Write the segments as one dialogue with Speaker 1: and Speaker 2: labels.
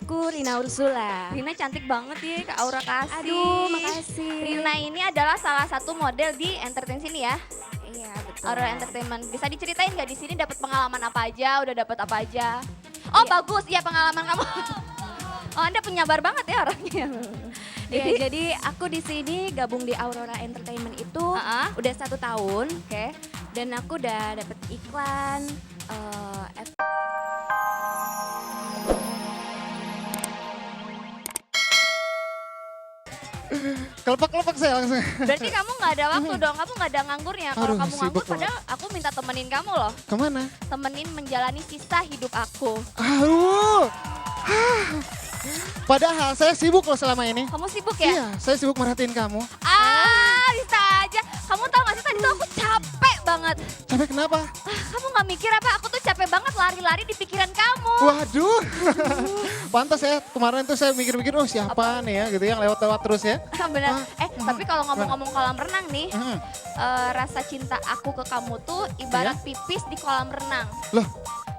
Speaker 1: Aku Rina Ursula.
Speaker 2: Rina cantik banget ya, Kak Aura kasih.
Speaker 1: Aduh, makasih.
Speaker 2: Rina ini adalah salah satu model di entertain sini ya.
Speaker 1: Iya, betul.
Speaker 2: Aura Entertainment. Bisa diceritain nggak di sini dapat pengalaman apa aja, udah dapat apa aja? Oh,
Speaker 1: Iya.
Speaker 2: bagus. Iya, pengalaman kamu. Oh, Anda penyabar banget ya orangnya.
Speaker 1: Iya, jadi aku di sini gabung di Aurora Entertainment itu udah 1 tahun.
Speaker 2: Oke.
Speaker 1: Dan aku udah dapet iklan.
Speaker 3: Kelepek-kelepek saya langsung.
Speaker 2: Berarti kamu nggak ada waktu dong, kamu nggak ada nganggurnya. Kalau
Speaker 3: Aduh,
Speaker 2: kamu nganggur,
Speaker 3: sibuk
Speaker 2: padahal aku minta temenin kamu loh.
Speaker 3: Kemana?
Speaker 2: Temenin menjalani sisa hidup aku.
Speaker 3: Aduh. Padahal saya sibuk loh selama ini.
Speaker 2: Kamu sibuk ya?
Speaker 3: Iya, saya sibuk merhatiin kamu.
Speaker 2: Bisa aja. Kamu tahu gak sih tadi tuh aku capek banget.
Speaker 3: Capek kenapa?
Speaker 2: Kamu gak mikir apa? Aku tuh capek banget lari-lari di pikiran kamu.
Speaker 3: Waduh. Pantas ya, kemarin tuh saya mikir-mikir, oh siapa nih ya gitu yang lewat-lewat terus ya.
Speaker 2: Bener. Tapi kalau ngomong-ngomong kolam renang nih,
Speaker 3: Hmm.
Speaker 2: rasa cinta aku ke kamu tuh ibarat pipis di kolam renang.
Speaker 3: Loh,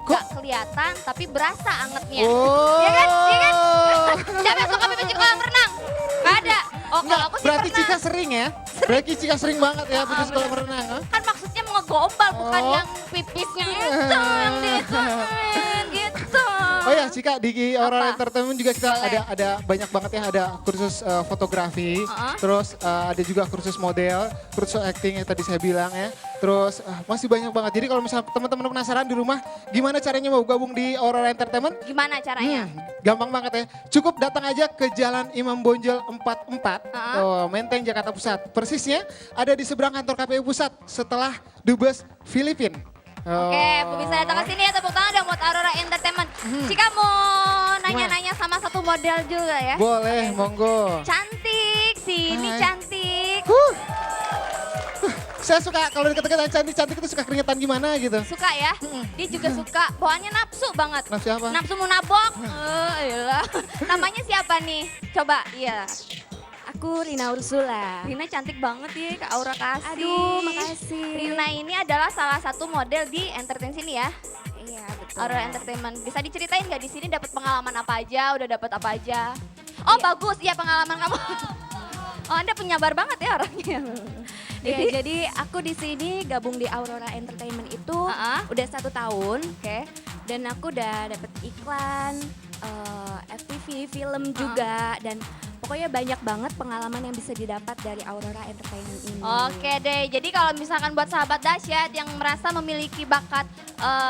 Speaker 2: Gak kelihatan tapi berasa angetnya.
Speaker 3: oh.
Speaker 2: Iya kan? Iya kan? Siapa yang suka pipis di kolam renang? Gak ada. Oh, kalau aku sih
Speaker 3: Berarti
Speaker 2: pernah.
Speaker 3: Cika sering ya? Berarti Cika sering banget ya pipis kolam renang. Ha?
Speaker 2: Kan maksudnya mau ngegombal, bukan
Speaker 3: Oh.
Speaker 2: yang pipisnya itu, yang diituin gitu.
Speaker 3: Oh ya, Cika di Aurora
Speaker 2: Apa?
Speaker 3: Entertainment juga kita
Speaker 2: Boleh.
Speaker 3: ada banyak banget ya, ada kursus fotografi,
Speaker 2: Uh-uh.
Speaker 3: terus ada juga kursus model, kursus acting yang tadi saya bilang ya. Terus masih banyak banget. Jadi kalau misalnya teman-teman penasaran di rumah gimana caranya mau gabung di Aurora Entertainment?
Speaker 2: Gimana caranya?
Speaker 3: Gampang banget ya. Cukup datang aja ke Jalan Imam Bonjol 44, Menteng, Jakarta Pusat. Persisnya ada di seberang kantor KPU Pusat setelah Dubes Filipin.
Speaker 2: Oke, bisa datang ke sini ya, tepuk tangan dong buat Aurora Entertainment. Jika mau nanya-nanya sama satu model juga ya.
Speaker 3: Boleh, monggo.
Speaker 2: Cantik, sini
Speaker 3: Hai.
Speaker 2: cantik.
Speaker 3: Saya suka kalau deket-deketan cantik-cantik itu suka keringetan gimana gitu.
Speaker 2: Suka ya? Dia juga suka, bawaannya nafsu banget.
Speaker 3: Nafsu apa?
Speaker 2: Nafsu mau nabok. Iyalah. Namanya siapa nih? Coba, iya.
Speaker 1: Aku Rina Ursula.
Speaker 2: Rina cantik banget ya, Kak Aura kasih.
Speaker 1: Aduh, makasih.
Speaker 2: Rina ini adalah salah satu model di entertain sini ya.
Speaker 1: Iya, betul.
Speaker 2: Aurora Entertainment. Bisa diceritain nggak di sini dapat pengalaman apa aja, udah dapat apa aja? Oh,
Speaker 1: Iya.
Speaker 2: bagus. Iya, pengalaman kamu. Oh, Anda penyabar banget ya orangnya.
Speaker 1: Iya, jadi aku di sini gabung di Aurora Entertainment itu udah 1 tahun.
Speaker 2: Oke.
Speaker 1: Dan aku udah dapet iklan, FTV, film juga. Dan pokoknya banyak banget pengalaman yang bisa didapat dari Aurora Entertainment ini.
Speaker 2: Oke deh, jadi kalau misalkan buat sahabat dahsyat yang merasa memiliki bakat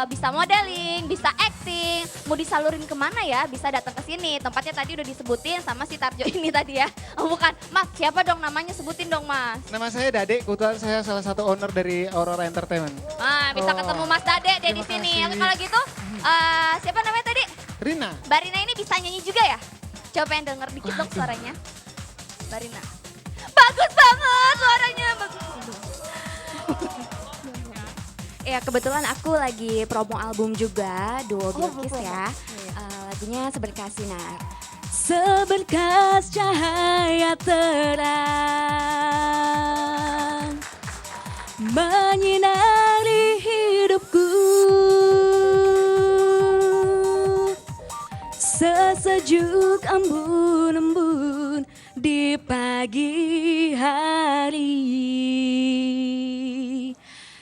Speaker 2: bisa modeling, bisa acting, mau disalurin kemana ya, bisa datang ke sini. Tempatnya tadi udah disebutin sama si Tarjo ini tadi ya. Oh bukan, Mas siapa dong namanya, sebutin dong Mas.
Speaker 3: Nama saya Dade, kebetulan saya salah satu owner dari Aurora Entertainment.
Speaker 2: Ah, bisa
Speaker 3: Oh.
Speaker 2: ketemu Mas Dade deh di
Speaker 3: Terima
Speaker 2: sini.
Speaker 3: kasih.
Speaker 2: Oke, kalau gitu, siapa namanya tadi?
Speaker 3: Rina,
Speaker 2: Mbak Rina ini bisa nyanyi juga ya? Coba pengen denger dikit dong suaranya. Mbak Rina. Bagus banget suaranya. Bagus.
Speaker 1: Ya kebetulan aku lagi promo album juga, Duo Bilkis
Speaker 2: promo.
Speaker 1: ya. Lagunya Seberkas Sinar. Seberkas cahaya terang menyinari hidupku, sesejuk embun-embun di pagi hari,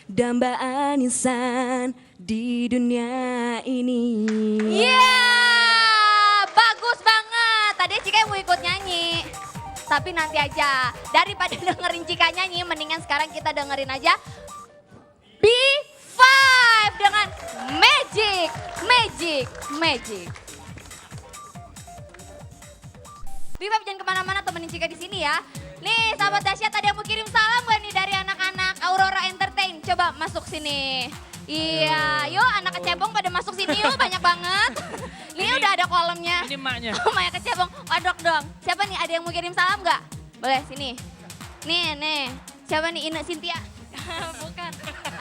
Speaker 1: dambaan insan di dunia ini.
Speaker 2: Iya, bagus banget. Tadi Cika mau ikut nyanyi. Tapi nanti aja, daripada dengerin Cika nyanyi, mendingan sekarang kita dengerin aja B5 dengan Magic, Magic, Magic. B5 jangan kemana-mana, temenin Cika di sini ya. Nih sahabat dahsyat, ada yang mau kirim salam gak nih dari anak-anak Aurora Entertain? Coba masuk sini. Iya, yuk anak kecebong pada masuk sini yuk, banyak banget. Ini udah ada kolamnya.
Speaker 4: Ini emaknya.
Speaker 2: Oh, Maya kecebong, odok dong. Siapa nih, ada yang mau kirim salam gak? Boleh, sini. Nih. Siapa nih, Ine Cynthia?
Speaker 5: Bukan,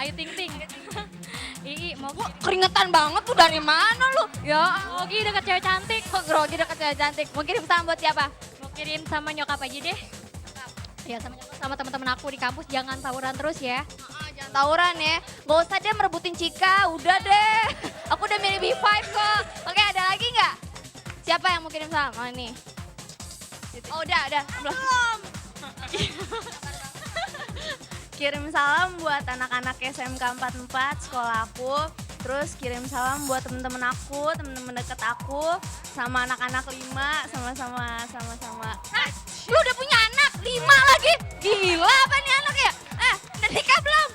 Speaker 5: Ayu Ting Ting. Ii, mau
Speaker 2: Wah, keringetan banget tuh, dari mana lu? Ya,
Speaker 5: Ogi deket cewek cantik.
Speaker 2: grogi deket cewek cantik. Mau kirim salam buat siapa?
Speaker 5: Mau kirim sama nyokap aja deh. Ya sama nyokap sama teman-teman aku di kampus, jangan tawuran terus ya.
Speaker 2: Jangan tawuran ya. Gak usah deh merebutin Cika, udah deh. Aku udah milih B5 kok. Oke, ada lagi nggak? Siapa yang mau kirim salam? Oh ini. Oh udah. Belum. Kirim salam buat anak-anak SMK 44 sekolah aku. Terus kirim salam buat temen-temen aku, temen-temen deket aku, sama anak-anak 5, sama-sama. Lu udah punya anak 5 lagi? Gila apa nih anak ya? Udah nikah belum?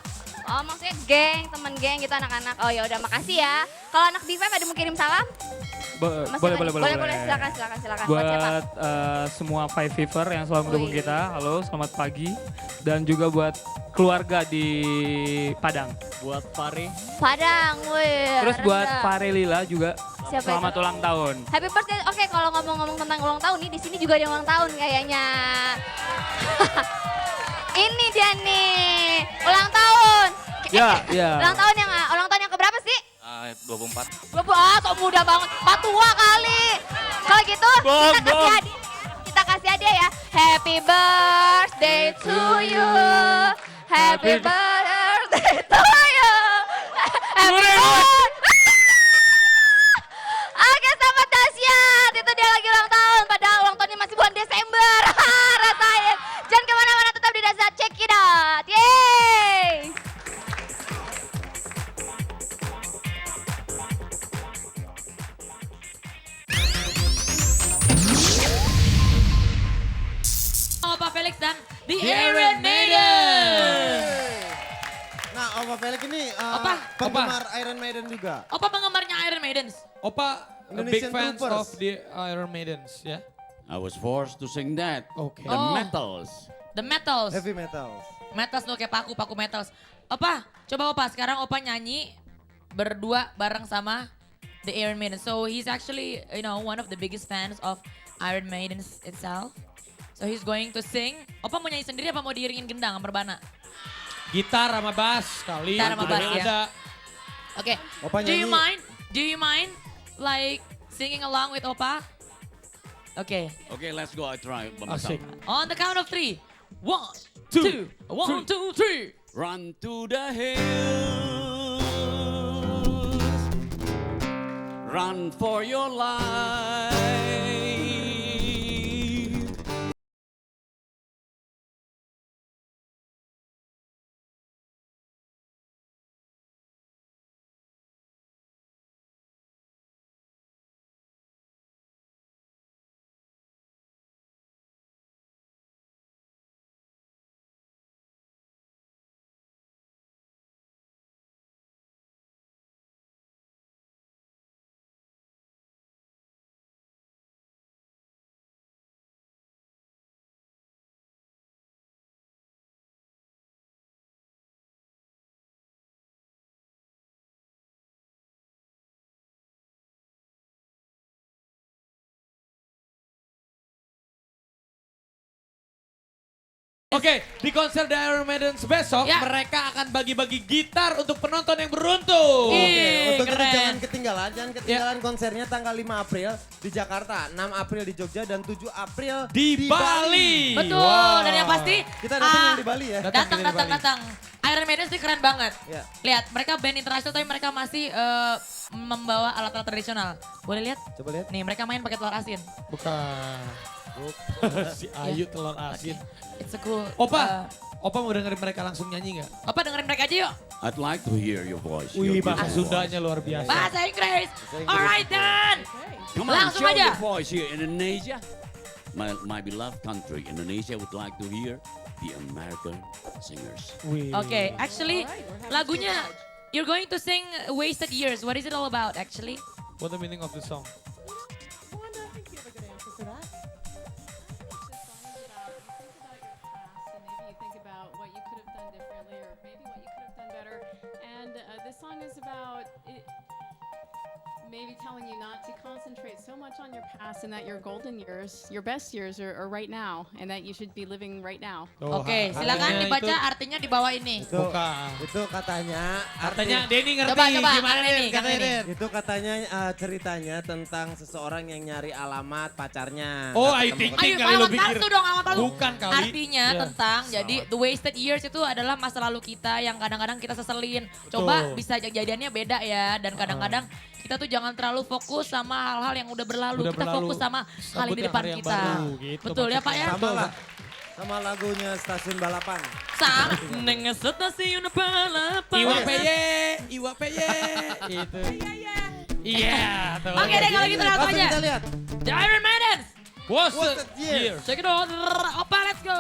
Speaker 2: Oh maksudnya geng, temen geng gitu anak-anak. Oh ya udah makasih ya. Kalau anak B5 ada mau kirim salam? Boleh. Silakan.
Speaker 4: Buat semua Five Fever yang selalu mendukung kita, halo selamat pagi. Dan juga buat keluarga di Padang.
Speaker 6: Buat Fari.
Speaker 2: Padang, wih.
Speaker 4: Terus buat Fare Lila juga
Speaker 2: Siapa
Speaker 4: selamat ulang tahun.
Speaker 2: Happy birthday. Oke, kalau ngomong-ngomong tentang ulang tahun nih, di sini juga ada ulang tahun kayaknya. Ini dia nih, ulang tahun.
Speaker 4: Ya.
Speaker 2: Ulang tahun yang keberapa sih?
Speaker 6: 24.
Speaker 2: Kok muda banget. Tua kali. Kalau gitu, kita kasih hadiah ya. Happy birthday to you. Happy birthday to you. Happy birthday. Oke, selamat dahsyat. Itu dia lagi ulang tahun. Padahal ulang tahunnya masih bulan Desember. Rasain. Jangan kemana-mana, tetap di Dahsyat. Check it out. Yeay.
Speaker 7: Opa Felix dan The Iron Maiden.
Speaker 8: Nah, Opa Felix ini
Speaker 7: Opa.
Speaker 8: penggemar Iron Maiden juga.
Speaker 7: Opa penggemarnya Iron Maidens.
Speaker 9: Opa, a big
Speaker 8: Indonesian
Speaker 9: fans
Speaker 8: Troopers.
Speaker 9: of the Iron Maidens, ya?
Speaker 6: I was forced to sing that.
Speaker 9: Okay.
Speaker 6: The
Speaker 7: Oh.
Speaker 6: Metals.
Speaker 7: The Metals.
Speaker 8: Heavy metal.
Speaker 7: Metals tuh kayak paku Metals. Opa, coba Opa sekarang Opa nyanyi berdua bareng sama The Iron Maiden. So he's actually, one of the biggest fans of Iron Maiden itself. So he's going to sing. Opa mau nyanyi sendiri apa mau diiringin gendang sama rebana?
Speaker 9: Gitar sama bass kali.
Speaker 7: Gitar sama
Speaker 9: udah
Speaker 7: bass, ya.
Speaker 9: ada.
Speaker 7: Oke.
Speaker 8: Opa
Speaker 7: Do you
Speaker 8: nyanyi.
Speaker 7: mind like singing along with Opa? Oke.
Speaker 6: Okay, let's go. I try it by myself.
Speaker 9: Asik.
Speaker 7: On the count of 3. 1, 2, 1, 2, 3.
Speaker 6: Run to the hills. Run for your life.
Speaker 9: Oke, di konser The Iron Maiden besok,
Speaker 7: Ya.
Speaker 9: mereka akan bagi-bagi gitar untuk penonton yang beruntung.
Speaker 7: Ih,
Speaker 8: Untuk itu
Speaker 7: keren.
Speaker 8: jangan ketinggalan konsernya tanggal 5 April di Jakarta, 6 April di Jogja, dan 7 April
Speaker 9: Di Bali.
Speaker 7: Betul,
Speaker 9: Wow.
Speaker 7: dan yang pasti
Speaker 8: Kita datang yang di Bali ya.
Speaker 9: Datang kita di Bali.
Speaker 7: datang. Iron Maiden sih keren banget.
Speaker 8: Ya.
Speaker 7: Lihat, mereka band internasional tapi mereka masih membawa alat-alat tradisional. Boleh lihat?
Speaker 8: Coba lihat.
Speaker 7: Nih, mereka main pakai telur asin.
Speaker 9: Bukan. Si Ayu telur asin.
Speaker 7: It's a cool.
Speaker 9: Opa, Opa mau dengerin mereka langsung nyanyi nggak?
Speaker 7: Opa dengerin mereka aja yuk.
Speaker 6: I'd like to hear your voice.
Speaker 9: Wih,
Speaker 6: your
Speaker 9: bahasa
Speaker 6: beautiful
Speaker 9: Sundanya luar biasa.
Speaker 7: Bahasa Inggris. Alright then.
Speaker 6: voice. Come on,
Speaker 7: Langsung
Speaker 6: show
Speaker 7: aja.
Speaker 6: your voice here in Indonesia. My beloved country, Indonesia, would like to hear the American singers.
Speaker 9: Wih.
Speaker 7: Oke, actually lagunya you're going to sing Wasted Years. What is it all about actually?
Speaker 9: What the meaning of the song?
Speaker 10: This song is about maybe telling you not to concentrate so much on your past and that your golden years, your best years are right now and that you should be living right now.
Speaker 9: Tuh,
Speaker 7: Oke, silakan
Speaker 9: artinya
Speaker 7: dibaca
Speaker 9: itu-
Speaker 7: artinya di bawah ini.
Speaker 8: Itu,
Speaker 9: Bukan.
Speaker 8: itu katanya,
Speaker 9: Katanya Denny ngerti
Speaker 7: Coba,
Speaker 9: gimana
Speaker 7: Kang Denny,
Speaker 9: Den?
Speaker 7: Kang
Speaker 9: Katanya
Speaker 7: Denny.
Speaker 9: Den.
Speaker 8: itu katanya ceritanya tentang seseorang yang nyari alamat pacarnya.
Speaker 9: Oh,
Speaker 8: Nggak
Speaker 9: Ayu
Speaker 8: ketemu.
Speaker 9: Ting Ting
Speaker 7: Ayo,
Speaker 9: kali lu
Speaker 7: alamat
Speaker 9: pikir.
Speaker 7: palsu dong, alamat palsu.
Speaker 9: Bukan kali.
Speaker 7: Artinya
Speaker 9: Ya.
Speaker 7: tentang, jadi the wasted years itu adalah masa lalu kita yang kadang-kadang kita seselin. Coba
Speaker 9: Betul.
Speaker 7: bisa kejadiannya beda ya, dan kadang-kadang kita tuh jangan jangan terlalu fokus sama hal-hal yang udah berlalu.
Speaker 9: Udah
Speaker 7: Kita
Speaker 9: berlalu.
Speaker 7: fokus sama hal yang di
Speaker 9: Sambut
Speaker 7: depan
Speaker 9: hari yang
Speaker 7: kita.
Speaker 9: baru, gitu
Speaker 7: Betul ya Pak ya?
Speaker 8: Sama lah. Sama lagunya Stasiun Balapan.
Speaker 7: Sama dengan stasiun balapan.
Speaker 9: Iwa PY, Iwa PY. Itu. Iya. tuh.
Speaker 7: Oke deh kalau gitu langsung
Speaker 8: Langsung
Speaker 7: aja.
Speaker 8: kita lihat.
Speaker 7: The Iron Maidens.
Speaker 9: Was
Speaker 8: What a year.
Speaker 9: year.
Speaker 7: Check it out. Opa let's go.